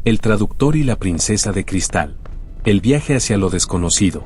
El traductor y la princesa de cristal. El viaje hacia lo desconocido.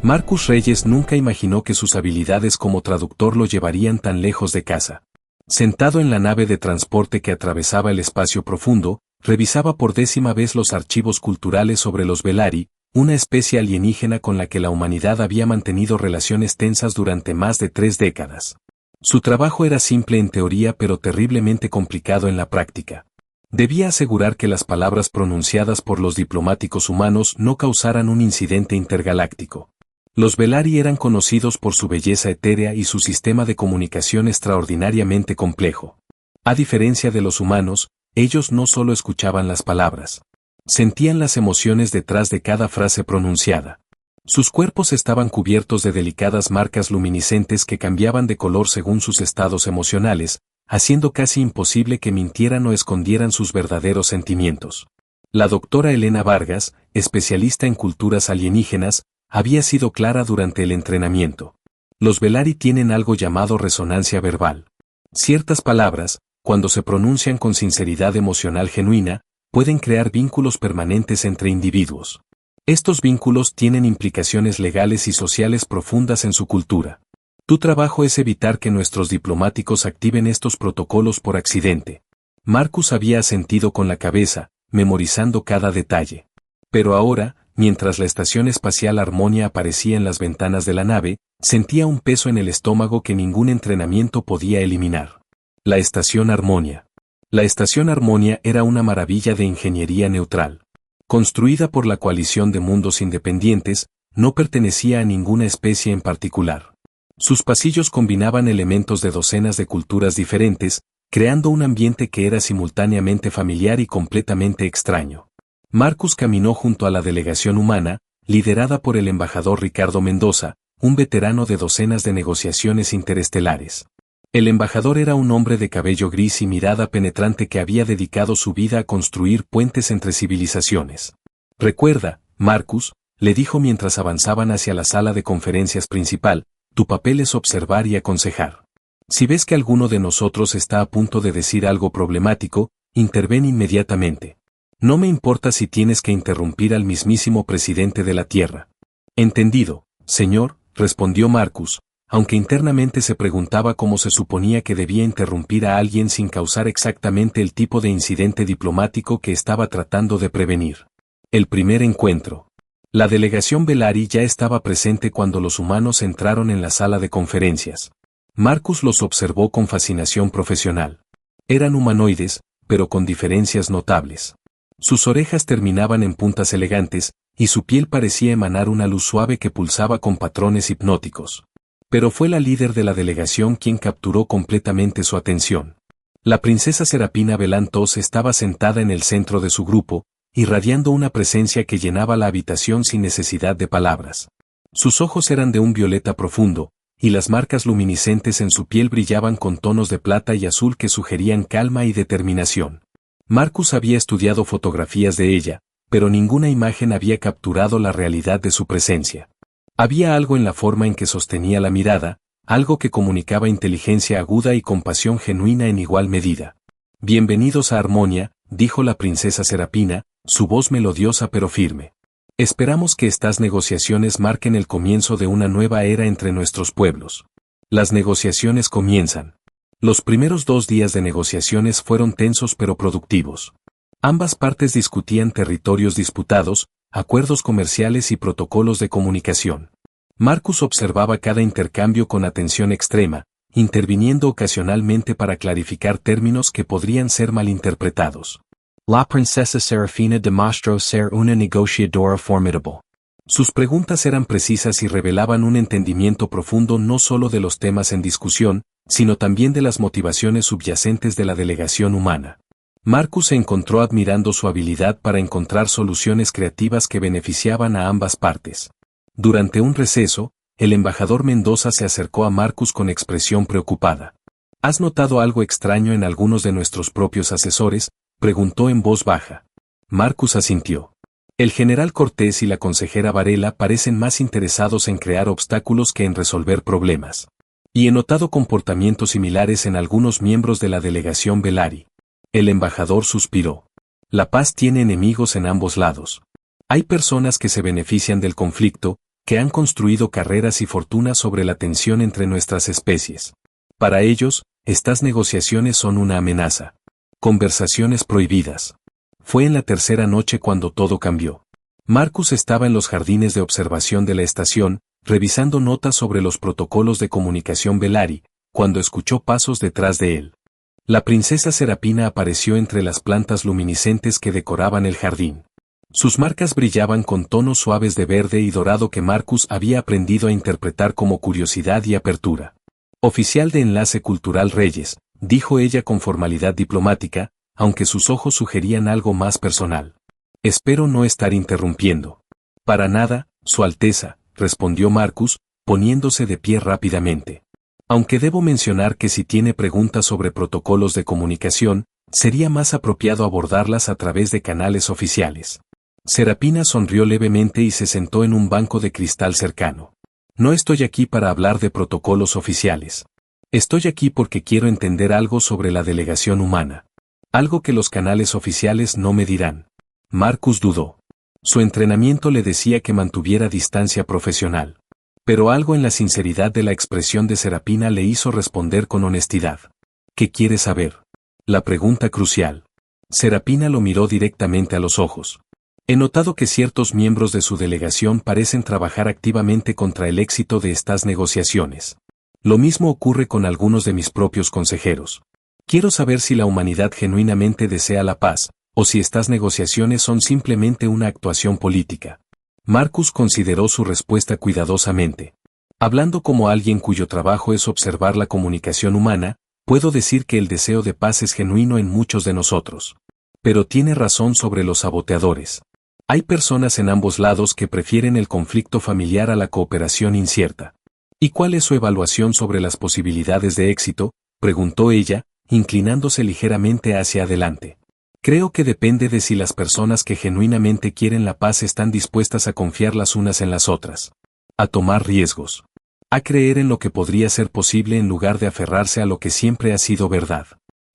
Marcus Reyes nunca imaginó que sus habilidades como traductor lo llevarían tan lejos de casa. Sentado en la nave de transporte que atravesaba el espacio profundo, revisaba por 10ª vez los archivos culturales sobre los Velari, una especie alienígena con la que la humanidad había mantenido relaciones tensas durante más de 3 décadas. Su trabajo era simple en teoría pero terriblemente complicado en la práctica. Debía asegurar que las palabras pronunciadas por los diplomáticos humanos no causaran un incidente intergaláctico. Los Velari eran conocidos por su belleza etérea y su sistema de comunicación extraordinariamente complejo. A diferencia de los humanos, ellos no solo escuchaban las palabras. Sentían las emociones detrás de cada frase pronunciada. Sus cuerpos estaban cubiertos de delicadas marcas luminiscentes que cambiaban de color según sus estados emocionales, haciendo casi imposible que mintieran o escondieran sus verdaderos sentimientos. La doctora Elena Vargas, especialista en culturas alienígenas, había sido clara durante el entrenamiento. Los Velari tienen algo llamado resonancia verbal. Ciertas palabras, cuando se pronuncian con sinceridad emocional genuina, pueden crear vínculos permanentes entre individuos. Estos vínculos tienen implicaciones legales y sociales profundas en su cultura. Tu trabajo es evitar que nuestros diplomáticos activen estos protocolos por accidente. Marcus había asentido con la cabeza, memorizando cada detalle. Pero ahora, mientras la estación espacial Harmonia aparecía en las ventanas de la nave, sentía un peso en el estómago que ningún entrenamiento podía eliminar. La estación Harmonia. La estación Harmonia era una maravilla de ingeniería neutral. Construida por la coalición de mundos independientes, no pertenecía a ninguna especie en particular. Sus pasillos combinaban elementos de docenas de culturas diferentes, creando un ambiente que era simultáneamente familiar y completamente extraño. Marcus caminó junto a la delegación humana, liderada por el embajador Ricardo Mendoza, un veterano de docenas de negociaciones interestelares. El embajador era un hombre de cabello gris y mirada penetrante que había dedicado su vida a construir puentes entre civilizaciones. Recuerda, Marcus, le dijo mientras avanzaban hacia la sala de conferencias principal, tu papel es observar y aconsejar. Si ves que alguno de nosotros está a punto de decir algo problemático, interven inmediatamente. No me importa si tienes que interrumpir al mismísimo presidente de la Tierra. Entendido, señor, respondió Marcus, aunque internamente se preguntaba cómo se suponía que debía interrumpir a alguien sin causar exactamente el tipo de incidente diplomático que estaba tratando de prevenir. El primer encuentro. La delegación Velari ya estaba presente cuando los humanos entraron en la sala de conferencias. Marcus los observó con fascinación profesional. Eran humanoides, pero con diferencias notables. Sus orejas terminaban en puntas elegantes, y su piel parecía emanar una luz suave que pulsaba con patrones hipnóticos. Pero fue la líder de la delegación quien capturó completamente su atención. La princesa Serapina Belantos estaba sentada en el centro de su grupo, irradiando una presencia que llenaba la habitación sin necesidad de palabras. Sus ojos eran de un violeta profundo, y las marcas luminiscentes en su piel brillaban con tonos de plata y azul que sugerían calma y determinación. Marcus había estudiado fotografías de ella, pero ninguna imagen había capturado la realidad de su presencia. Había algo en la forma en que sostenía la mirada, algo que comunicaba inteligencia aguda y compasión genuina en igual medida. Bienvenidos a Harmonia, dijo la princesa Serapina, su voz melodiosa pero firme. Esperamos que estas negociaciones marquen el comienzo de una nueva era entre nuestros pueblos. Las negociaciones comienzan. Los primeros 2 días de negociaciones fueron tensos pero productivos. Ambas partes discutían territorios disputados, acuerdos comerciales y protocolos de comunicación. Marcus observaba cada intercambio con atención extrema, interviniendo ocasionalmente para clarificar términos que podrían ser malinterpretados. La princesa Serafina demostró ser una negociadora formidable. Sus preguntas eran precisas y revelaban un entendimiento profundo no solo de los temas en discusión, sino también de las motivaciones subyacentes de la delegación humana. Marcus se encontró admirando su habilidad para encontrar soluciones creativas que beneficiaban a ambas partes. Durante un receso, el embajador Mendoza se acercó a Marcus con expresión preocupada. ¿Has notado algo extraño en algunos de nuestros propios asesores?, preguntó en voz baja. Marcus asintió. El general Cortés y la consejera Varela parecen más interesados en crear obstáculos que en resolver problemas. Y he notado comportamientos similares en algunos miembros de la delegación Velari. El embajador suspiró. La paz tiene enemigos en ambos lados. Hay personas que se benefician del conflicto, que han construido carreras y fortunas sobre la tensión entre nuestras especies. Para ellos, estas negociaciones son una amenaza. Conversaciones prohibidas. Fue en la tercera noche cuando todo cambió. Marcus estaba en los jardines de observación de la estación, revisando notas sobre los protocolos de comunicación Velari, cuando escuchó pasos detrás de él. La princesa Serapina apareció entre las plantas luminiscentes que decoraban el jardín. Sus marcas brillaban con tonos suaves de verde y dorado que Marcus había aprendido a interpretar como curiosidad y apertura. Oficial de Enlace Cultural Reyes, dijo ella con formalidad diplomática, aunque sus ojos sugerían algo más personal. Espero no estar interrumpiendo. Para nada, Su Alteza, respondió Marcus, poniéndose de pie rápidamente. Aunque debo mencionar que si tiene preguntas sobre protocolos de comunicación, sería más apropiado abordarlas a través de canales oficiales. Serapina sonrió levemente y se sentó en un banco de cristal cercano. No estoy aquí para hablar de protocolos oficiales. Estoy aquí porque quiero entender algo sobre la delegación humana. Algo que los canales oficiales no me dirán. Marcus dudó. Su entrenamiento le decía que mantuviera distancia profesional. Pero algo en la sinceridad de la expresión de Serapina le hizo responder con honestidad. ¿Qué quiere saber? La pregunta crucial. Serapina lo miró directamente a los ojos. He notado que ciertos miembros de su delegación parecen trabajar activamente contra el éxito de estas negociaciones. Lo mismo ocurre con algunos de mis propios consejeros. Quiero saber si la humanidad genuinamente desea la paz, o si estas negociaciones son simplemente una actuación política. Marcus consideró su respuesta cuidadosamente. Hablando como alguien cuyo trabajo es observar la comunicación humana, puedo decir que el deseo de paz es genuino en muchos de nosotros. Pero tiene razón sobre los saboteadores. Hay personas en ambos lados que prefieren el conflicto familiar a la cooperación incierta. ¿Y cuál es su evaluación sobre las posibilidades de éxito?, preguntó ella, inclinándose ligeramente hacia adelante. Creo que depende de si las personas que genuinamente quieren la paz están dispuestas a confiar las unas en las otras. A tomar riesgos. A creer en lo que podría ser posible en lugar de aferrarse a lo que siempre ha sido verdad.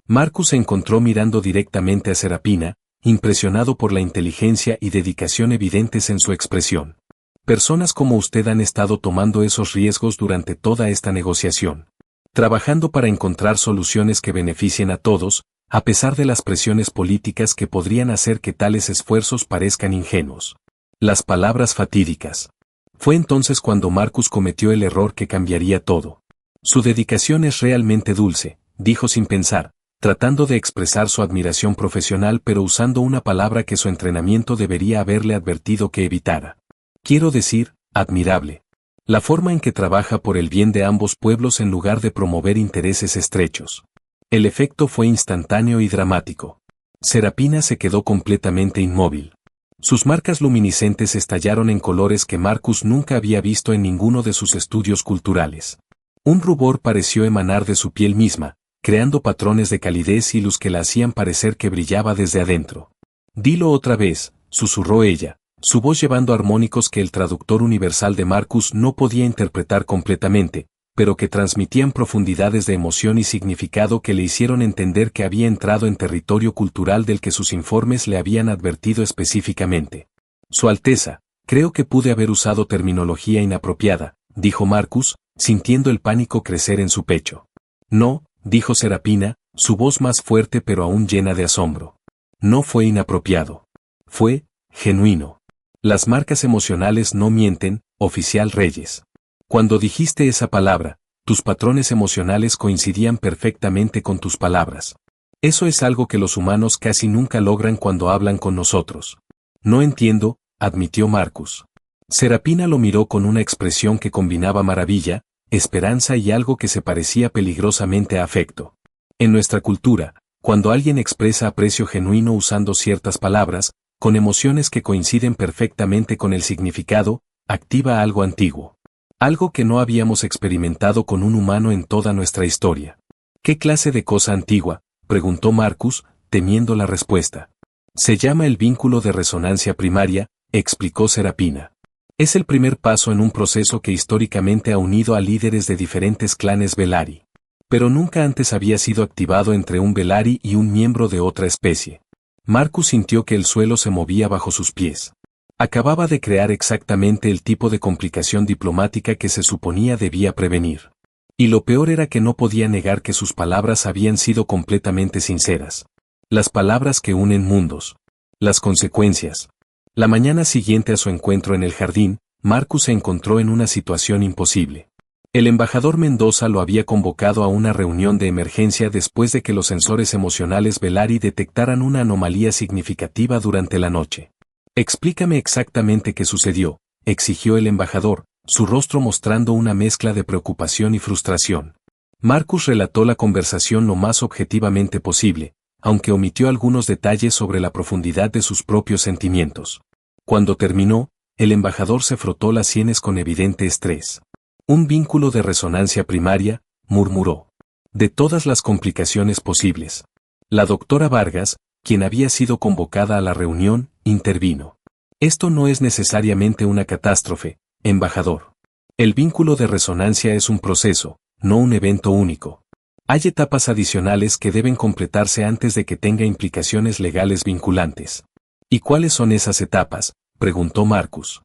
Marcus se encontró mirando directamente a Serapina, impresionado por la inteligencia y dedicación evidentes en su expresión. Personas como usted han estado tomando esos riesgos durante toda esta negociación. Trabajando para encontrar soluciones que beneficien a todos, a pesar de las presiones políticas que podrían hacer que tales esfuerzos parezcan ingenuos. Las palabras fatídicas. Fue entonces cuando Marcus cometió el error que cambiaría todo. Su dedicación es realmente dulce, dijo sin pensar, tratando de expresar su admiración profesional pero usando una palabra que su entrenamiento debería haberle advertido que evitara. Quiero decir, admirable. La forma en que trabaja por el bien de ambos pueblos en lugar de promover intereses estrechos. El efecto fue instantáneo y dramático. Serapina se quedó completamente inmóvil. Sus marcas luminiscentes estallaron en colores que Marcus nunca había visto en ninguno de sus estudios culturales. Un rubor pareció emanar de su piel misma, creando patrones de calidez y luz que la hacían parecer que brillaba desde adentro. Dilo otra vez, susurró ella, su voz llevando armónicos que el traductor universal de Marcus no podía interpretar completamente, pero que transmitían profundidades de emoción y significado que le hicieron entender que había entrado en territorio cultural del que sus informes le habían advertido específicamente. Su Alteza, creo que pude haber usado terminología inapropiada, dijo Marcus, sintiendo el pánico crecer en su pecho. No, dijo Serapina, su voz más fuerte pero aún llena de asombro. No fue inapropiado. Fue genuino. Las marcas emocionales no mienten, oficial Reyes. Cuando dijiste esa palabra, tus patrones emocionales coincidían perfectamente con tus palabras. Eso es algo que los humanos casi nunca logran cuando hablan con nosotros. No entiendo, admitió Marcus. Serapina lo miró con una expresión que combinaba maravilla, esperanza y algo que se parecía peligrosamente a afecto. En nuestra cultura, cuando alguien expresa aprecio genuino usando ciertas palabras, con emociones que coinciden perfectamente con el significado, activa algo antiguo. Algo que no habíamos experimentado con un humano en toda nuestra historia. ¿Qué clase de cosa antigua?, preguntó Marcus, temiendo la respuesta. Se llama el vínculo de resonancia primaria, explicó Serapina. Es el primer paso en un proceso que históricamente ha unido a líderes de diferentes clanes Velari. Pero nunca antes había sido activado entre un Velari y un miembro de otra especie. Marcus sintió que el suelo se movía bajo sus pies. Acababa de crear exactamente el tipo de complicación diplomática que se suponía debía prevenir. Y lo peor era que no podía negar que sus palabras habían sido completamente sinceras. Las palabras que unen mundos. Las consecuencias. La mañana siguiente a su encuentro en el jardín, Marcus se encontró en una situación imposible. El embajador Mendoza lo había convocado a una reunión de emergencia después de que los sensores emocionales Velari detectaran una anomalía significativa durante la noche. «Explícame exactamente qué sucedió», exigió el embajador, su rostro mostrando una mezcla de preocupación y frustración. Marcus relató la conversación lo más objetivamente posible, aunque omitió algunos detalles sobre la profundidad de sus propios sentimientos. Cuando terminó, el embajador se frotó las sienes con evidente estrés. «Un vínculo de resonancia primaria», murmuró. «De todas las complicaciones posibles». La doctora Vargas, quien había sido convocada a la reunión, intervino. «Esto no es necesariamente una catástrofe, embajador. El vínculo de resonancia es un proceso, no un evento único. Hay etapas adicionales que deben completarse antes de que tenga implicaciones legales vinculantes». «¿Y cuáles son esas etapas?», preguntó Marcus.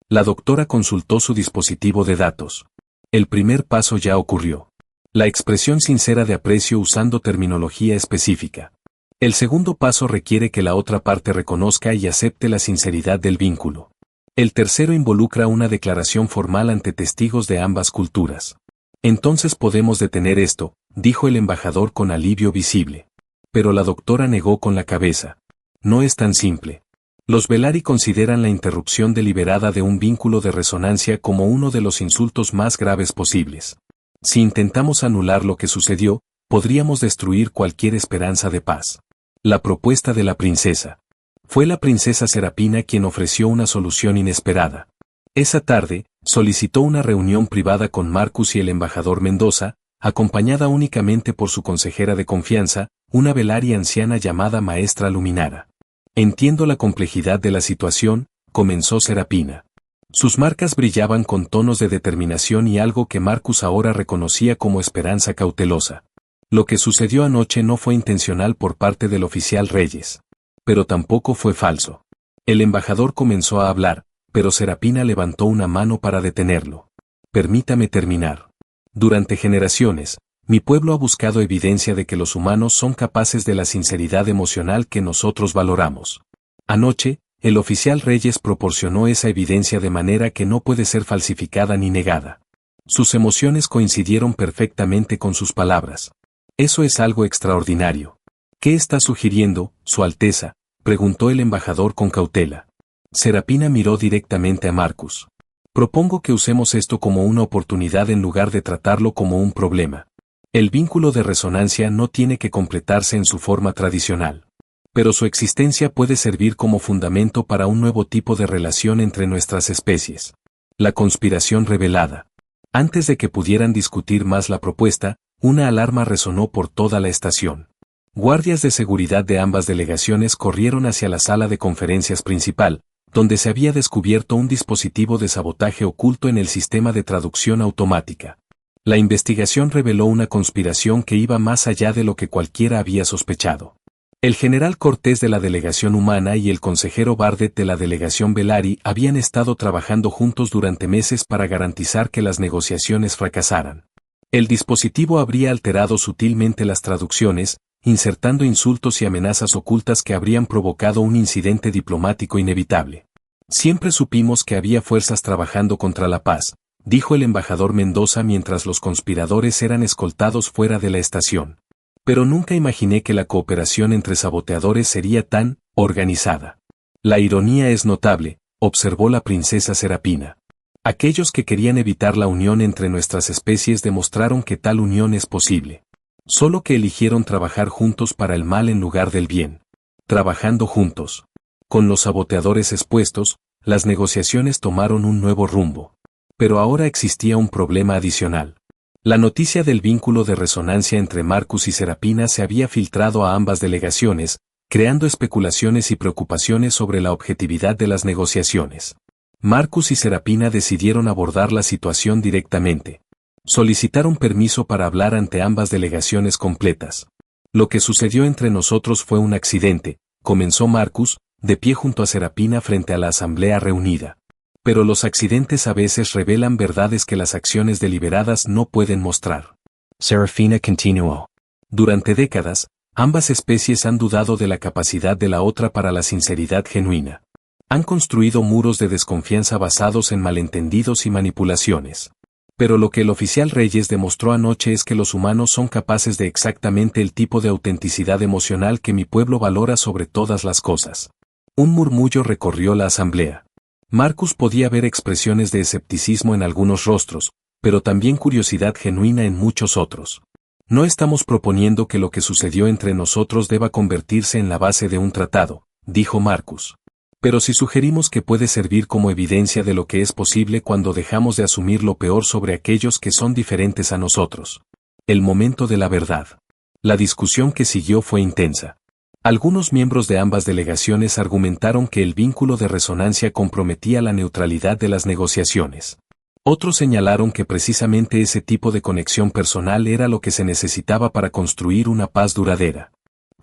La doctora consultó su dispositivo de datos. El primer paso ya ocurrió. La expresión sincera de aprecio usando terminología específica. El segundo paso requiere que la otra parte reconozca y acepte la sinceridad del vínculo. El tercero involucra una declaración formal ante testigos de ambas culturas. «Entonces podemos detener esto», dijo el embajador con alivio visible. Pero la doctora negó con la cabeza. «No es tan simple. Los Velari consideran la interrupción deliberada de un vínculo de resonancia como uno de los insultos más graves posibles. Si intentamos anular lo que sucedió, podríamos destruir cualquier esperanza de paz». La propuesta de la princesa. Fue la princesa Serapina quien ofreció una solución inesperada. Esa tarde, solicitó una reunión privada con Marcus y el embajador Mendoza, acompañada únicamente por su consejera de confianza, una Velari anciana llamada Maestra Luminara. «Entiendo la complejidad de la situación», comenzó Serapina. Sus marcas brillaban con tonos de determinación y algo que Marcus ahora reconocía como esperanza cautelosa. «Lo que sucedió anoche no fue intencional por parte del oficial Reyes. Pero tampoco fue falso». El embajador comenzó a hablar, pero Serapina levantó una mano para detenerlo. «Permítame terminar. Durante generaciones, mi pueblo ha buscado evidencia de que los humanos son capaces de la sinceridad emocional que nosotros valoramos. Anoche, el oficial Reyes proporcionó esa evidencia de manera que no puede ser falsificada ni negada. Sus emociones coincidieron perfectamente con sus palabras. Eso es algo extraordinario». «¿Qué está sugiriendo, Su Alteza?», preguntó el embajador con cautela. Serapina miró directamente a Marcus. «Propongo que usemos esto como una oportunidad en lugar de tratarlo como un problema. El vínculo de resonancia no tiene que completarse en su forma tradicional. Pero su existencia puede servir como fundamento para un nuevo tipo de relación entre nuestras especies. La conspiración revelada». Antes de que pudieran discutir más la propuesta, una alarma resonó por toda la estación. Guardias de seguridad de ambas delegaciones corrieron hacia la sala de conferencias principal, donde se había descubierto un dispositivo de sabotaje oculto en el sistema de traducción automática. La investigación reveló una conspiración que iba más allá de lo que cualquiera había sospechado. El general Cortés de la delegación humana y el consejero Bardet de la delegación Velari habían estado trabajando juntos durante meses para garantizar que las negociaciones fracasaran. El dispositivo habría alterado sutilmente las traducciones, insertando insultos y amenazas ocultas que habrían provocado un incidente diplomático inevitable. «Siempre supimos que había fuerzas trabajando contra la paz», dijo el embajador Mendoza mientras los conspiradores eran escoltados fuera de la estación. «Pero nunca imaginé que la cooperación entre saboteadores sería tan organizada». «La ironía es notable», observó la princesa Serapina. «Aquellos que querían evitar la unión entre nuestras especies demostraron que tal unión es posible. Solo que eligieron trabajar juntos para el mal en lugar del bien. Trabajando juntos. Con los saboteadores expuestos, las negociaciones tomaron un nuevo rumbo. Pero ahora existía un problema adicional. La noticia del vínculo de resonancia entre Marcus y Serapina se había filtrado a ambas delegaciones, creando especulaciones y preocupaciones sobre la objetividad de las negociaciones. Marcus y Serapina decidieron abordar la situación directamente. Solicitaron permiso para hablar ante ambas delegaciones completas. «Lo que sucedió entre nosotros fue un accidente», comenzó Marcus, de pie junto a Serapina frente a la asamblea reunida. Pero los accidentes a veces revelan verdades que las acciones deliberadas no pueden mostrar. Serafina continuó. Durante décadas, ambas especies han dudado de la capacidad de la otra para la sinceridad genuina. Han construido muros de desconfianza basados en malentendidos y manipulaciones. Pero lo que el oficial Reyes demostró anoche es que los humanos son capaces de exactamente el tipo de autenticidad emocional que mi pueblo valora sobre todas las cosas. Un murmullo recorrió la asamblea. Marcus podía ver expresiones de escepticismo en algunos rostros, pero también curiosidad genuina en muchos otros. No estamos proponiendo que lo que sucedió entre nosotros deba convertirse en la base de un tratado, dijo Marcus. Pero sí sugerimos que puede servir como evidencia de lo que es posible cuando dejamos de asumir lo peor sobre aquellos que son diferentes a nosotros. El momento de la verdad. La discusión que siguió fue intensa. Algunos miembros de ambas delegaciones argumentaron que el vínculo de resonancia comprometía la neutralidad de las negociaciones. Otros señalaron que precisamente ese tipo de conexión personal era lo que se necesitaba para construir una paz duradera.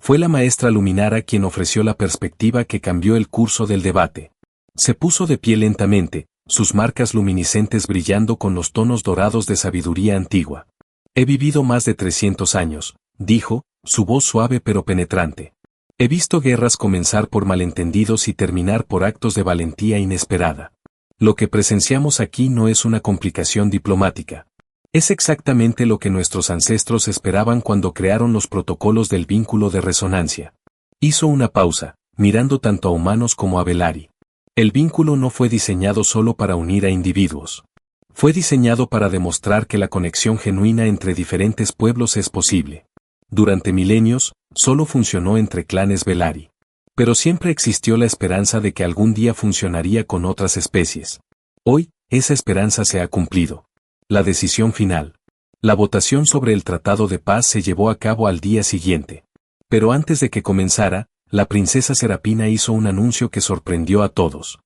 Fue la maestra Luminara quien ofreció la perspectiva que cambió el curso del debate. Se puso de pie lentamente, sus marcas luminiscentes brillando con los tonos dorados de sabiduría antigua. He vivido más de 300 años, dijo, su voz suave pero penetrante. He visto guerras comenzar por malentendidos y terminar por actos de valentía inesperada. Lo que presenciamos aquí no es una complicación diplomática. Es exactamente lo que nuestros ancestros esperaban cuando crearon los protocolos del vínculo de resonancia. Hizo una pausa, mirando tanto a humanos como a Belari. El vínculo no fue diseñado solo para unir a individuos. Fue diseñado para demostrar que la conexión genuina entre diferentes pueblos es posible. Durante milenios, solo funcionó entre clanes Belari. Pero siempre existió la esperanza de que algún día funcionaría con otras especies. Hoy, esa esperanza se ha cumplido. La decisión final. La votación sobre el Tratado de Paz se llevó a cabo al día siguiente. Pero antes de que comenzara, la princesa Serapina hizo un anuncio que sorprendió a todos.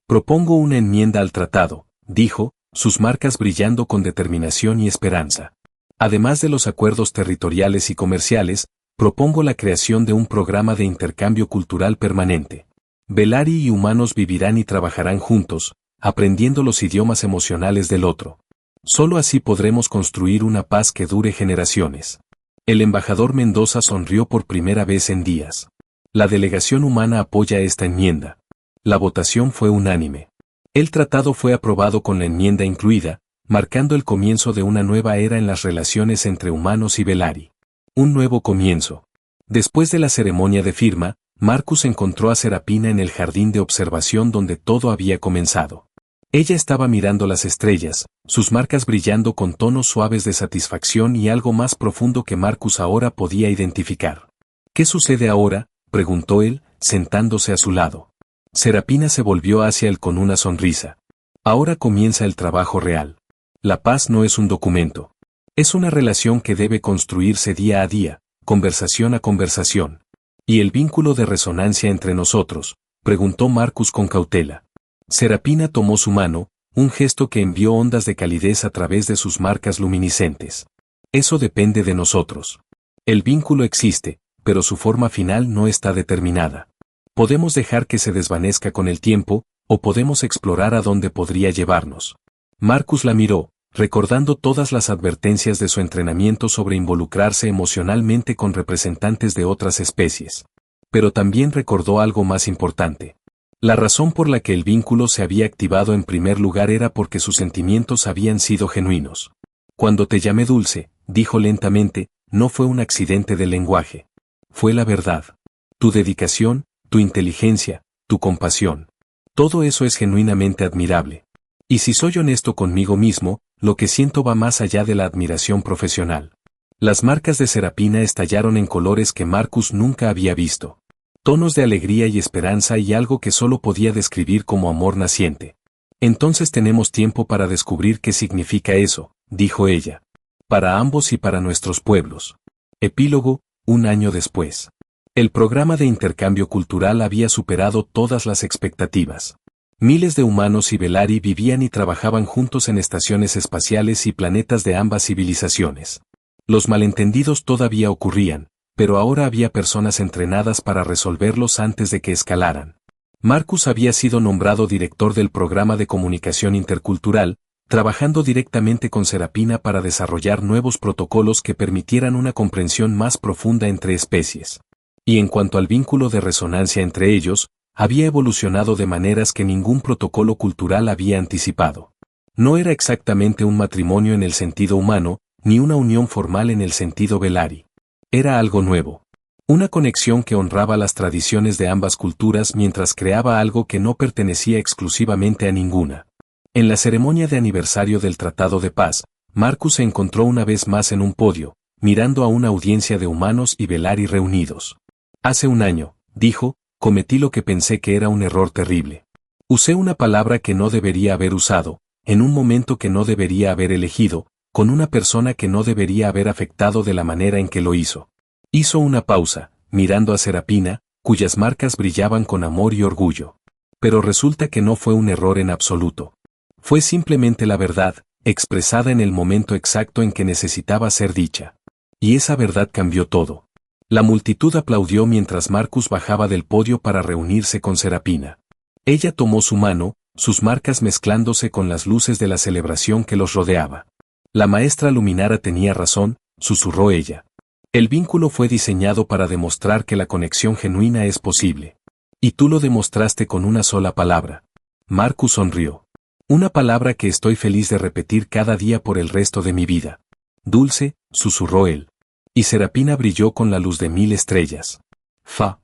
Propongo una enmienda al tratado, dijo, sus marcas brillando con determinación y esperanza. Además de los acuerdos territoriales y comerciales, propongo la creación de un programa de intercambio cultural permanente. Belari y humanos vivirán y trabajarán juntos, aprendiendo los idiomas emocionales del otro. Solo así podremos construir una paz que dure generaciones. El embajador Mendoza sonrió por primera vez en días. La delegación humana apoya esta enmienda. La votación fue unánime. El tratado fue aprobado con la enmienda incluida, marcando el comienzo de una nueva era en las relaciones entre humanos y Belari. Un nuevo comienzo. Después de la ceremonia de firma, Marcus encontró a Serapina en el jardín de observación donde todo había comenzado. Ella estaba mirando las estrellas, sus marcas brillando con tonos suaves de satisfacción y algo más profundo que Marcus ahora podía identificar. ¿Qué sucede ahora?, preguntó él, sentándose a su lado. Serapina se volvió hacia él con una sonrisa. Ahora comienza el trabajo real. La paz no es un documento. Es una relación que debe construirse día a día, conversación a conversación. ¿Y el vínculo de resonancia entre nosotros?, preguntó Marcus con cautela. Serapina tomó su mano, un gesto que envió ondas de calidez a través de sus marcas luminiscentes. Eso depende de nosotros. El vínculo existe, pero su forma final no está determinada. Podemos dejar que se desvanezca con el tiempo, o podemos explorar a dónde podría llevarnos. Marcus la miró, recordando todas las advertencias de su entrenamiento sobre involucrarse emocionalmente con representantes de otras especies. Pero también recordó algo más importante. La razón por la que el vínculo se había activado en primer lugar era porque sus sentimientos habían sido genuinos. Cuando te llamé Dulce, dijo lentamente, no fue un accidente del lenguaje. Fue la verdad. Tu dedicación, tu inteligencia, tu compasión. Todo eso es genuinamente admirable. Y si soy honesto conmigo mismo, lo que siento va más allá de la admiración profesional. Las marcas de Serapina estallaron en colores que Marcus nunca había visto. Tonos de alegría y esperanza y algo que solo podía describir como amor naciente. Entonces tenemos tiempo para descubrir qué significa eso, dijo ella. Para ambos y para nuestros pueblos. Epílogo, 1 año después. El programa de intercambio cultural había superado todas las expectativas. Miles de humanos y Belari vivían y trabajaban juntos en estaciones espaciales y planetas de ambas civilizaciones. Los malentendidos todavía ocurrían, pero ahora había personas entrenadas para resolverlos antes de que escalaran. Marcus había sido nombrado director del programa de comunicación intercultural, trabajando directamente con Serapina para desarrollar nuevos protocolos que permitieran una comprensión más profunda entre especies. Y en cuanto al vínculo de resonancia entre ellos, había evolucionado de maneras que ningún protocolo cultural había anticipado. No era exactamente un matrimonio en el sentido humano, ni una unión formal en el sentido velari. Era algo nuevo. Una conexión que honraba las tradiciones de ambas culturas mientras creaba algo que no pertenecía exclusivamente a ninguna. En la ceremonia de aniversario del Tratado de Paz, Marcus se encontró una vez más en un podio, mirando a una audiencia de humanos y velari reunidos. Hace un año, dijo, cometí lo que pensé que era un error terrible. Usé una palabra que no debería haber usado, en un momento que no debería haber elegido, con una persona que no debería haber afectado de la manera en que lo hizo. Hizo una pausa, mirando a Serapina, cuyas marcas brillaban con amor y orgullo. Pero resulta que no fue un error en absoluto. Fue simplemente la verdad, expresada en el momento exacto en que necesitaba ser dicha. Y esa verdad cambió todo. La multitud aplaudió mientras Marcus bajaba del podio para reunirse con Serapina. Ella tomó su mano, sus marcas mezclándose con las luces de la celebración que los rodeaba. La maestra Luminara tenía razón, susurró ella. El vínculo fue diseñado para demostrar que la conexión genuina es posible. Y tú lo demostraste con una sola palabra. Marcus sonrió. Una palabra que estoy feliz de repetir cada día por el resto de mi vida. Dulce, susurró él. Y Serapina brilló con la luz de 1000 estrellas. Fa.